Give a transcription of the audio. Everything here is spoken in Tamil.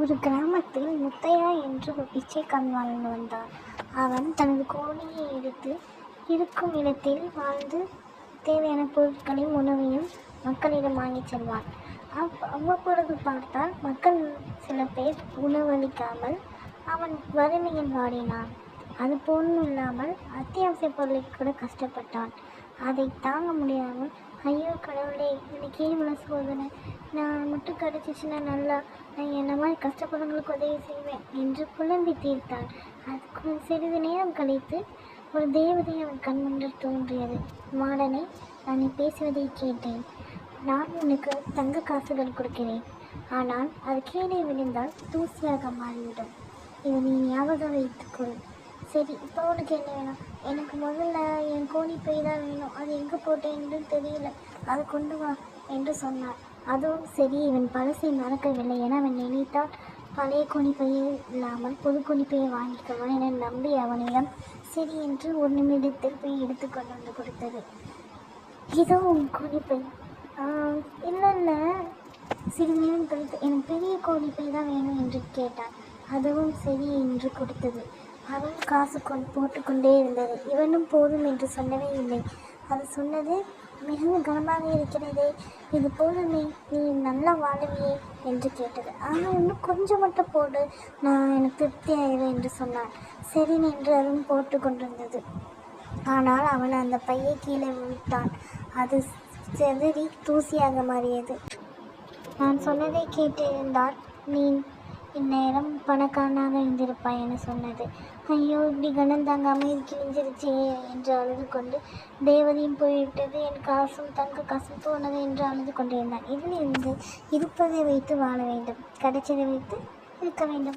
ஒரு கிராமத்தில் முத்தையா என்று ஒரு பிச்சைக்காரன் வாழ்ந்து வந்தான். அவன் தனது கோணியை எடுத்து இருக்கும் இடத்தில் வாழ்ந்து தேவையான பொருட்களையும் உணவையும் மக்களிடம் வாங்கிச் செல்வான். அவ்வப்பொழுது பார்த்தால் மக்கள் சில பேர் உணவளிக்காமல் அவன் வறுமையில் வாடினான். அது போலும் இல்லாமல் அத்தியாவசிய பொருளை கூட கஷ்டப்பட்டான். அதை தாங்க முடியாமல், ஐயோ கடவுளே, எனக்கு இவ்வளோ சோதனை, நான் மட்டும் கிடச்சிச்சுன்னா நல்லா, நான் என்ன மாதிரி கஷ்டப்படுறவங்களுக்கு உதவி செய்வேன் என்று புலம்பி தீர்த்தான். அதுக்கு சிறிது நேரம் கழித்து ஒரு தேவதை அவன் கண்முன்னர் தோன்றியது. மாடனே, நான் நீ பேசுவதை கேட்டேன். நான் உனக்கு தங்க காசுகள் கொடுக்கிறேன். ஆனால் அது கீழே விழுந்தால் தூசியாக மாறிவிடும். இதை நீ ஞாபகம் வைத்துக்கொள். சரி, இப்போ உனக்கு என்ன வேணும்? எனக்கு முதல்ல என் கோணி பை தான் வேணும். அது எங்கே போட்டேன்னு தெரியல, அதை கொண்டு வா என்று சொன்னார். அதுவும் சரி, இவன் பழசை மறக்கவில்லை என அவன் நினைத்தால் பழைய கோணிப்பையை இல்லாமல் புது கோணிப்பையை வாங்கிக்குவான் என நம்பி அவனிடம் சரி என்று ஒரு நிமிடத்தில் போய் எடுத்து கொண்டு வந்து கொடுத்தது. இதோ உன் கோணிப்பை. இல்லை, சிறிது நேரம் கழித்து எனக்கு பெரிய கோணிப்பை தான் வேணும் என்று கேட்டான். அதுவும் சரி என்று கொடுத்தது. அவன் காசு போட்டுக்கொண்டே இருந்தது. இவனும் போதும் என்று சொல்லவே இல்லை. அது சொன்னது, மிகவும் கனமாக இருக்கிறதே, இது போதுமே, நீ நல்லா வாழுவியே என்று கேட்டது. ஆனால் இன்னும் கொஞ்சம் மட்டும் போடு, நான் எனக்கு திருப்தி ஆயிடும் என்று சொன்னான். சரி என்று அதுவும் போட்டு கொண்டிருந்தது. ஆனால் அவன் அந்த பையை கீழே விட்டான். அது செதறி தூசியாக மாறியது. நான் சொன்னதை கேட்டிருந்தால் நீ இந்நேரம் பணக்காரனாக இருந்திருப்பாய் என சொன்னது. ஐயோ, இப்படி கனம் தாங்காமல் கிழிஞ்சிருச்சே என்று அழுது கொண்டு, தேவதையும் போய்விட்டது, என் காசும் தங்க காசும் போனது என்று அழுது கொண்டிருந்தான். இதில் இருந்து இருப்பதை வைத்து வாழ வேண்டும், கிடைச்சதை வைத்து இருக்க வேண்டும்.